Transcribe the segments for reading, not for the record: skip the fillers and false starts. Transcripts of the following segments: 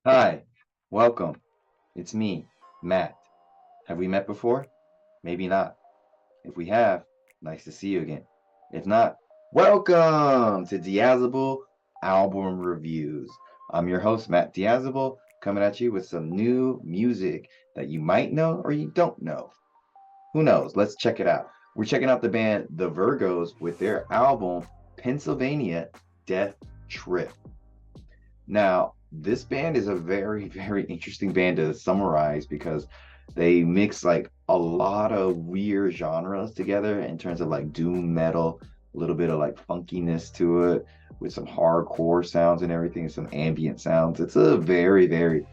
Hi, welcome. It's me, Matt. Have we met before? Maybe not. If we have, nice to see you again. If not, welcome to Diazable Album Reviews. I'm your host, Matt Diazable, coming at you with some new music that you might know or you don't know. Who knows? Let's check it out. We're checking out the band The Virgos with their album Pennsylvania Death Trip. Now, this band is a very, very interesting band to summarize because they mix like a lot of weird genres together in terms of like doom metal, a little bit of like funkiness to it, with some hardcore sounds and everything, some ambient sounds. It's a very, very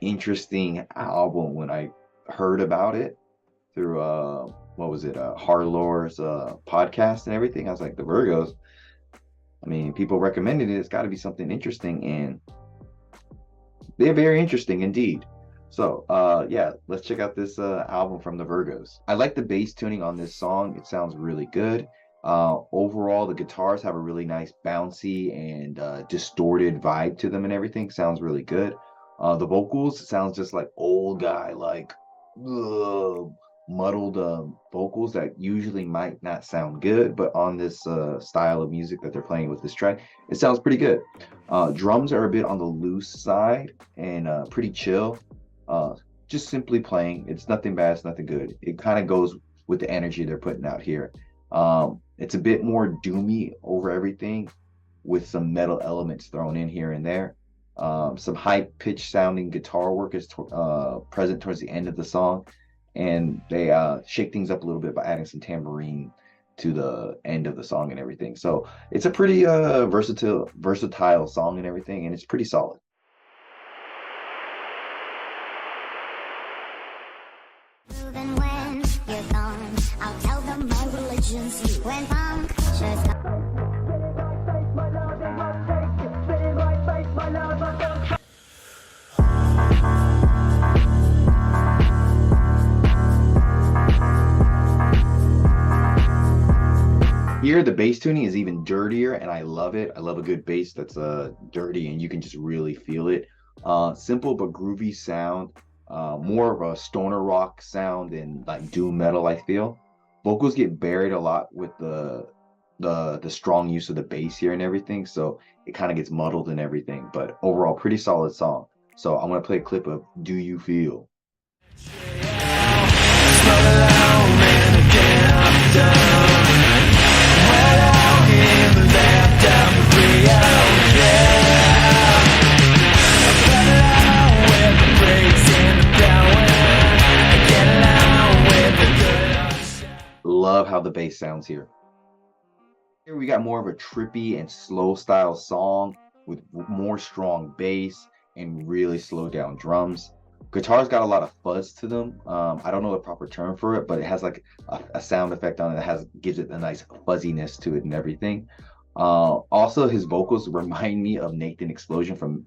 interesting album when I heard about it through what was it, Hardlore's podcast and everything. I was like, the Virgos. I mean, people recommended it. It's got to be something interesting, and they're very interesting indeed. So, yeah, let's check out this album from the Virgos. I like the bass tuning on this song. It sounds really good. Overall, the guitars have a really nice bouncy and distorted vibe to them and everything. Sounds really good. The vocals sounds just like old guy, like ugh, muddled vocals that usually might not sound good, but on this style of music that they're playing with this track, it sounds pretty good. Drums are a bit on the loose side and pretty chill. Uh, just simply playing. It's nothing bad, it's nothing good. It kind of goes with the energy they're putting out here. It's a bit more doomy over everything with some metal elements thrown in here and there. Some high pitched sounding guitar work is present towards the end of the song, and they shake things up a little bit by adding some tambourine to the end of the song and everything. So it's a pretty versatile song and everything, and it's pretty solid. Even when you're gone, I'll tell them my religion's you. When punctures come. Here, the bass tuning is even dirtier, and I love it. I love a good bass that's dirty, and you can just really feel it. Simple but groovy sound, more of a stoner rock sound than like doom metal, I feel. Vocals get buried a lot with the strong use of the bass here and everything, so it kind of gets muddled and everything. But overall, pretty solid song. So I'm gonna play a clip of "Do You Feel." Love how the bass sounds here. Here we got more of a trippy and slow style song with more strong bass and really slow down drums. Guitars got a lot of fuzz to them. I don't know the proper term for it, but it has like a sound effect on it that gives it a nice fuzziness to it and everything. Also, his vocals remind me of Nathan Explosion from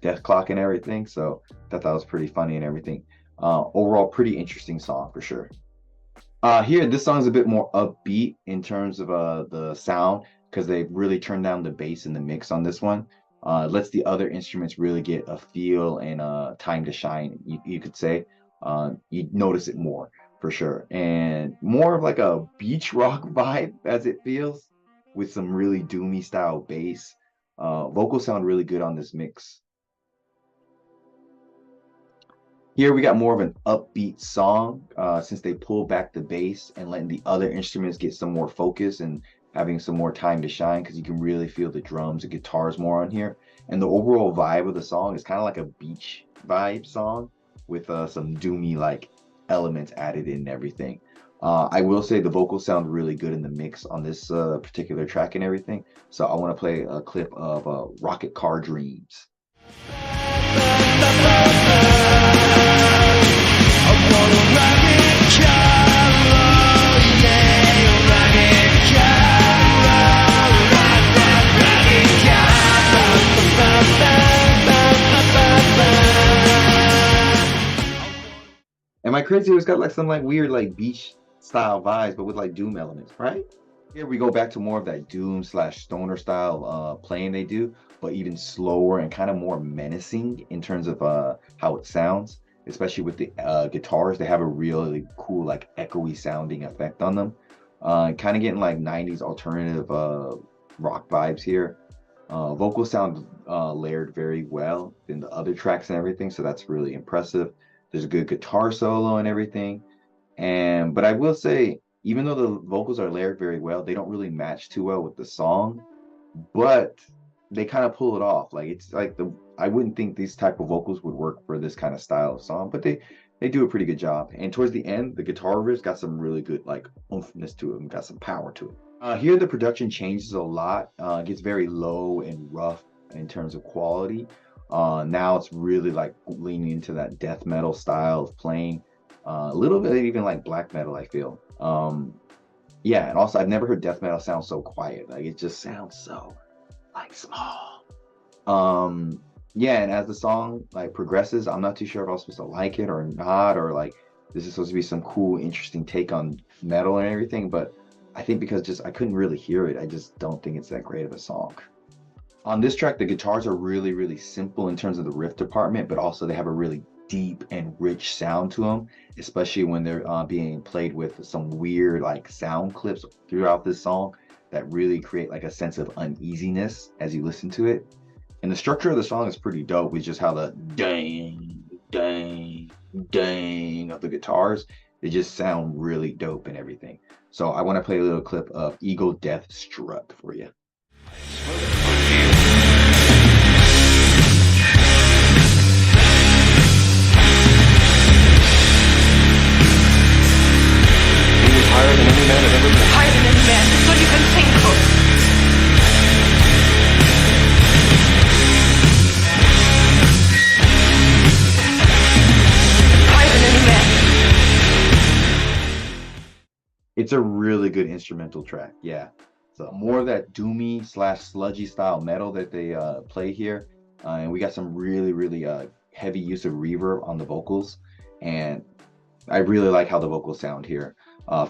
Death Clock and everything. So I thought that was pretty funny and everything. Overall, pretty interesting song for sure. Here, this song is a bit more upbeat in terms of the sound because they really turned down the bass in the mix on this one. Lets the other instruments really get a feel and time to shine, you could say. You notice it more for sure. And more of like a beach rock vibe as it feels with some really doomy style bass. Vocals sound really good on this mix. Here we got more of an upbeat song since they pulled back the bass and letting the other instruments get some more focus and having some more time to shine because you can really feel the drums and guitars more on here. And the overall vibe of the song is kind of like a beach vibe song with some doomy like elements added in and everything. I will say the vocals sound really good in the mix on this particular track and everything. So I want to play a clip of Rocket Car Dreams. Am I crazy? It's got like some like weird like beach style vibes, but with like doom elements, right? Here we go back to more of that doom slash stoner style playing they do, but even slower and kind of more menacing in terms of how it sounds, especially with the guitars. They have a really cool, like echoey sounding effect on them. Kind of getting like 90s alternative rock vibes here. Vocals sound layered very well in the other tracks and everything, so that's really impressive. There's a good guitar solo and everything. But I will say, even though the vocals are layered very well, they don't really match too well with the song, but they kind of pull it off. Like it's like I wouldn't think these type of vocals would work for this kind of style of song, but they do a pretty good job. And towards the end, the guitar riffs got some really good like oomphness to them, got some power to it. Here the production changes a lot, gets very low and rough in terms of quality. Now it's really like leaning into that death metal style of playing, a little bit even like black metal, I feel. Yeah, and also I've never heard death metal sound so quiet. Like it just sounds so like small. Yeah, and as the song like progresses, I'm not too sure if I'm supposed to like it or not, or like this is supposed to be some cool, interesting take on metal and everything, but I think because just I couldn't really hear it, I just don't think it's that great of a song. On this track, the guitars are really, really simple in terms of the riff department, but also they have a really deep and rich sound to them, especially when they're being played with some weird like sound clips throughout this song that really create like a sense of uneasiness as you listen to it. And the structure of the song is pretty dope. It's just how the dang, dang, dang of the guitars, they just sound really dope and everything. So I want to play a little clip of Eagle Death Strut for you. Higher than any man had ever been. Higher than any man. That's what you can think of. Higher than any man. It's a really good instrumental track, yeah. So more of that doomy / sludgy style metal that they play here. And we got some really, really heavy use of reverb on the vocals. And I really like how the vocals sound here.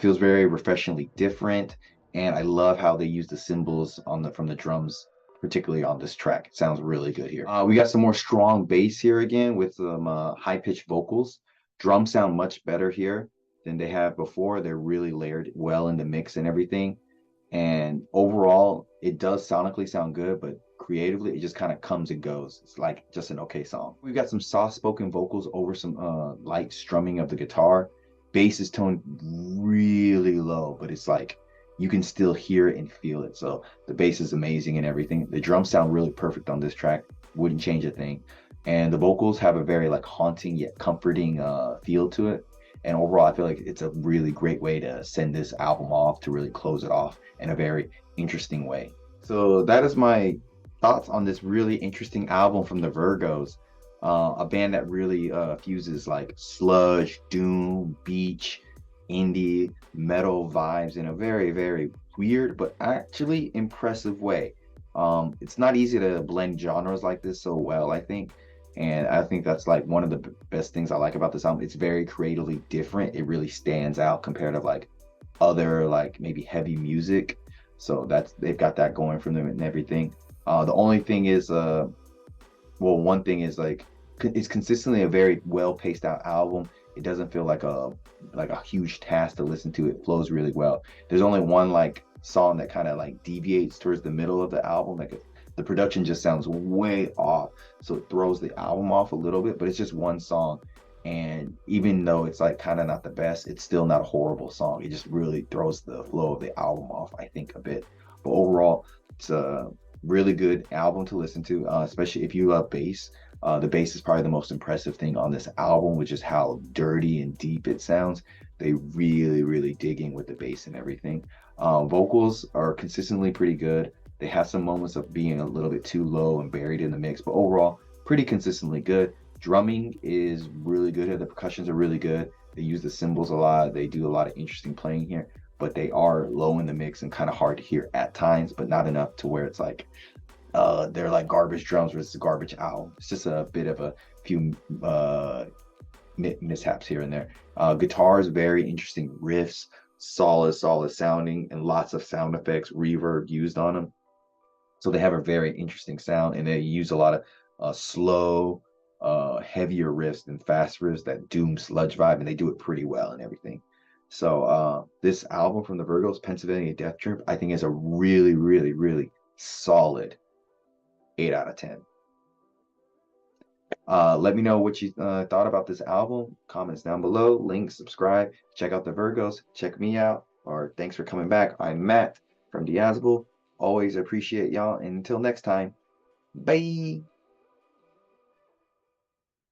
Feels very refreshingly different, and I love how they use the cymbals from the drums, particularly on this track. It sounds really good here. We got some more strong bass here again with some high-pitched vocals. Drums sound much better here than they have before. They're really layered well in the mix and everything. And overall, it does sonically sound good, but creatively, it just kind of comes and goes. It's like just an okay song. We've got some soft-spoken vocals over some light strumming of the guitar. Bass is toned really low, but it's like you can still hear it and feel it. So the bass is amazing and everything. The drums sound really perfect on this track. Wouldn't change a thing. And the vocals have a very like haunting yet comforting feel to it. And overall, I feel like it's a really great way to send this album off, to really close it off in a very interesting way. So that is my thoughts on this really interesting album from the Virgos. A band that really fuses like sludge, doom, beach, indie, metal vibes in a very, very weird but actually impressive way. It's not easy to blend genres like this so well, I think. And I think that's like one of the best things I like about this album. It's very creatively different. It really stands out compared to like other like maybe heavy music. So they've got that going for them and everything. The only thing is one thing is like it's consistently a very well paced out album. It doesn't feel like a huge task to listen to. It flows really well. There's only one like song that kind of like deviates towards the middle of the album. Like the production just sounds way off, so it throws the album off a little bit. But it's just one song, and even though it's like kind of not the best, it's still not a horrible song. It just really throws the flow of the album off, I think, a bit. But overall, it's a really good album to listen to, especially if you love bass. The bass is probably the most impressive thing on this album, which is how dirty and deep it sounds. They really, really digging with the bass and everything. Vocals are consistently pretty good. They have some moments of being a little bit too low and buried in the mix, but overall, pretty consistently good. Drumming is really good. The percussions are really good. They use the cymbals a lot. They do a lot of interesting playing here, but they are low in the mix and kind of hard to hear at times, but not enough to where it's like they're like garbage drums versus a garbage album. It's just a bit of a few mishaps here and there. Guitars, very interesting riffs, solid sounding, and lots of sound effects, reverb used on them. So they have a very interesting sound, and they use a lot of slow, heavier riffs than fast riffs, that doom sludge vibe, and they do it pretty well and everything. So this album from the Virgos, Pennsylvania Death Trip, I think is a really, really, really solid 8 out of 10. Let me know what you thought about this album. Comments down below. Link, subscribe. Check out the Virgos. Check me out. Or thanks for coming back. I'm Matt from Diazable. Always appreciate y'all. And until next time, bye.